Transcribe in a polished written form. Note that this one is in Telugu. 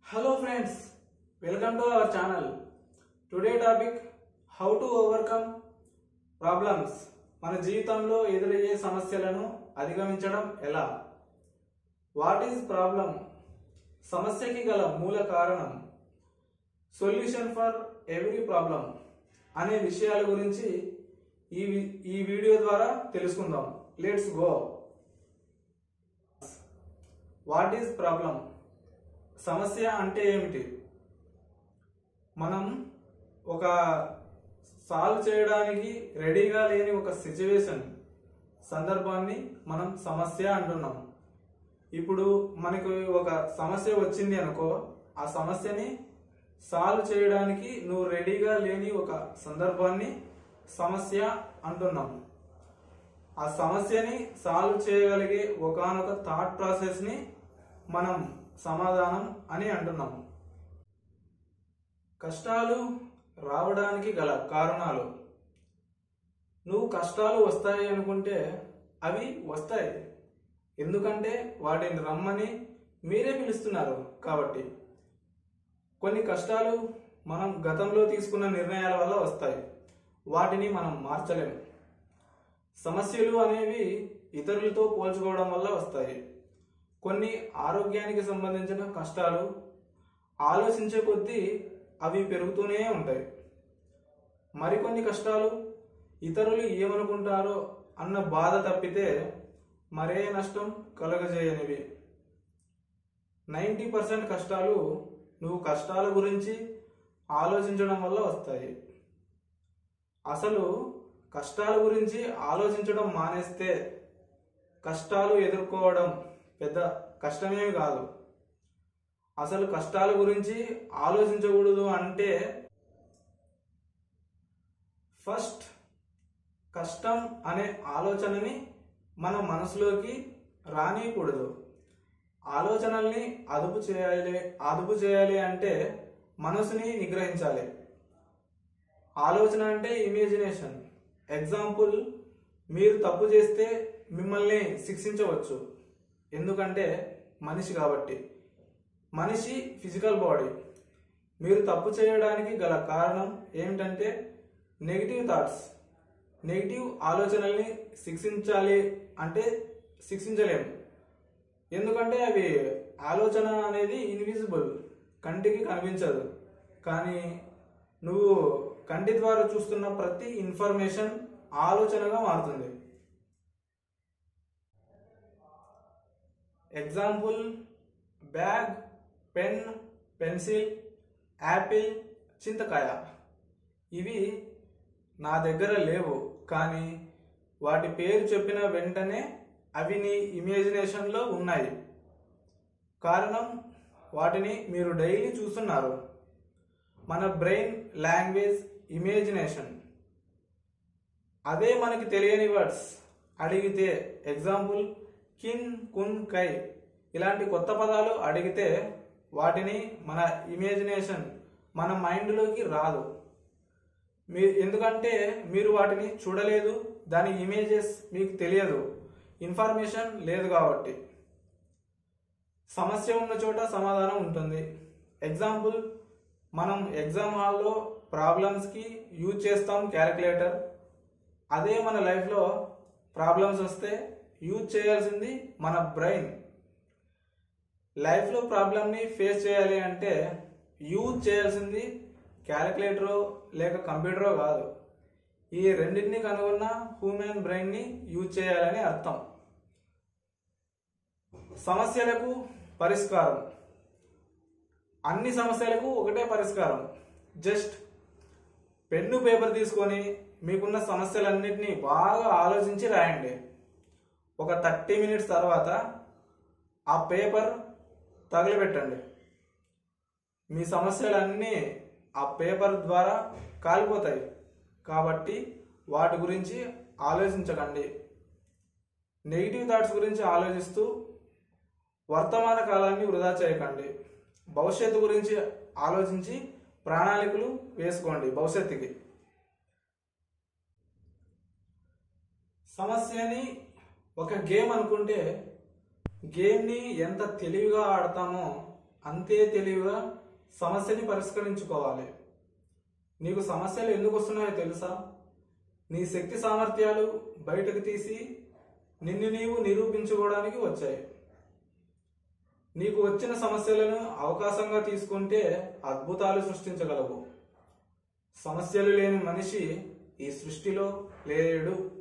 Hello friends, welcome to our channel. Today topic, how to overcome problems. మన జీవితంలో ఎదురయ్యే సమస్యలను అధిగమించడం ఎలా? What is problem? సమస్యకి గల మూల కారణం. సొల్యూషన్ ఫర్ ఎవ్రీ ప్రాబ్లం అనే విషయాల గురించి ఈ వీడియో ద్వారా తెలుసుకుందాం. Let's go. What is problem? సమస్య అంటే ఏమిటి? మనం ఒక సాల్వ్ చేయడానికి రెడీగా లేని ఒక సందర్భాన్ని మనం సమస్య అంటున్నాం. ఇప్పుడు మనకు ఒక సమస్య వచ్చింది అనుకో, ఆ సమస్యని సాల్వ్ చేయడానికి నువ్వు రెడీగా లేని ఒక సందర్భాన్ని సమస్య అంటున్నాం. ఆ సమస్యని సాల్వ్ చేయగలిగే ఒకానొక థాట్ ప్రాసెస్ ని మనం సమాధానం అని అంటున్నాము. కష్టాలు రావడానికి గల కారణాలు. నువ్వు కష్టాలు వస్తాయి అనుకుంటే అవి వస్తాయి, ఎందుకంటే వాటిని రమ్మని మీరే పిలుస్తున్నారు కాబట్టి. కొన్ని కష్టాలు మనం గతంలో తీసుకున్న నిర్ణయాల వల్ల వస్తాయి, వాటిని మనం మార్చలేము. సమస్యలు అనేవి ఇతరులతో పోల్చుకోవడం వల్ల వస్తాయి. కొన్ని ఆరోగ్యానికి సంబంధించిన కష్టాలు ఆలోచించే కొద్దీ అవి పెరుగుతూనే ఉంటాయి. మరికొన్ని కష్టాలు ఇతరులు ఏమనుకుంటారో అన్న బాధ తప్పితే మరే నష్టం కలగజేయనివి. 90% కష్టాలు నువ్వు కష్టాల గురించి ఆలోచించడం వల్ల వస్తాయి. అసలు కష్టాల గురించి ఆలోచించడం మానేస్తే కష్టాలు ఎదుర్కోవడం పెద్ద కష్టమేమి కాదు. అసలు కష్టాల గురించి ఆలోచించకూడదు అంటే ఫస్ట్ కష్టం అనే ఆలోచనని మన మనసులోకి రానియకూడదు. ఆలోచనల్ని అదుపు చేయాలి అంటే మనసుని నిగ్రహించాలి. ఆలోచన అంటే ఇమేజినేషన్. ఎగ్జాంపుల్, మీరు తప్పు చేస్తే మిమ్మల్ని శిక్షించవచ్చు, ఎందుకంటే మనిషి కాబట్టి. మనిషి ఫిజికల్ బాడీ. మీరు తప్పు చేయడానికి గల కారణం ఏమిటంటే నెగిటివ్ థాట్స్. నెగిటివ్ ఆలోచనల్ని శిక్షించాలి అంటే శిక్షించలేము, ఎందుకంటే అవి ఆలోచన అనేది ఇన్విజిబుల్, కంటికి కనిపించదు. కానీ నువ్వు కంటి ద్వారా చూస్తున్న ప్రతి ఇన్ఫర్మేషన్ ఆలోచనగా మారుతుంది. Example, bag, pen, pencil, Apple, చింతకాయ. ఇవి నా దగ్గర లేవు, కానీ వాటి పేరు చెప్పిన వెంటనే అవి నీ ఇమేజినేషన్లో ఉన్నాయి. కారణం, వాటిని మీరు డైలీ చూస్తున్నారు. మన బ్రెయిన్ లాంగ్వేజ్ ఇమేజినేషన్. అదే మనకి తెలియని వర్డ్స్ అడిగితే, ఎగ్జాంపుల్ కిన్, కున్, కై ఇలాంటి కొత్త పదాలు అడిగితే వాటిని మన ఇమేజినేషన్, మన మైండ్లోకి రాదు. ఎందుకంటే మీరు వాటిని చూడలేదు, దాని ఇమేజెస్ మీకు తెలియదు, ఇన్ఫర్మేషన్ లేదు కాబట్టి. సమస్య ఉన్న చోట సమాధానం ఉంటుంది. ఎగ్జాంపుల్, మనం ఎగ్జామ్ హాల్లో ప్రాబ్లమ్స్కి యూజ్ చేస్తాం క్యాలిక్యులేటర్. అదే మన లైఫ్లో ప్రాబ్లమ్స్ వస్తే యూజ్ చేయాల్సింది మన బ్రెయిన్. లైఫ్లో ప్రాబ్లమ్ని ఫేస్ చేయాలి అంటే యూజ్ చేయాల్సింది క్యాలిక్యులేటరో లేక కంప్యూటరో కాదు, ఈ రెండింటిని కనుగొన్న హ్యూమన్ బ్రెయిన్ని యూజ్ చేయాలని అర్థం. సమస్యలకు పరిష్కారం. అన్ని సమస్యలకు ఒకటే పరిష్కారం. జస్ట్ పెన్ను, పేపర్ తీసుకొని మీకున్న సమస్యలన్నింటినీ బాగా ఆలోచించి రాయండి. ఒక 30 minutes తర్వాత ఆ పేపర్ తగిలిపెట్టండి. మీ సమస్యలన్నీ ఆ పేపర్ ద్వారా కాలిపోతాయి. కాబట్టి వాటి గురించి ఆలోచించకండి. నెగిటివ్ థాట్స్ గురించి ఆలోచిస్తూ వర్తమాన కాలాన్ని వృధా చేయకండి. భవిష్యత్తు గురించి ఆలోచించి ప్రణాళికలు వేసుకోండి భవిష్యత్తుకి. సమస్యని ఒక గేమ్ అనుకుంటే గేమ్ని ఎంత తెలివిగా ఆడతామో అంతే తెలివిగా సమస్యని పరిష్కరించుకోవాలి. నీకు సమస్యలు ఎందుకు వస్తున్నాయో తెలుసా? నీ శక్తి సామర్థ్యాలు బయటకు తీసి నిన్ను నీవు నిరూపించుకోవడానికి వచ్చాయి. నీకు వచ్చిన సమస్యలను అవకాశంగా తీసుకుంటే అద్భుతాలు సృష్టించగలవు. సమస్యలు లేని మనిషి ఈ సృష్టిలో లేడు.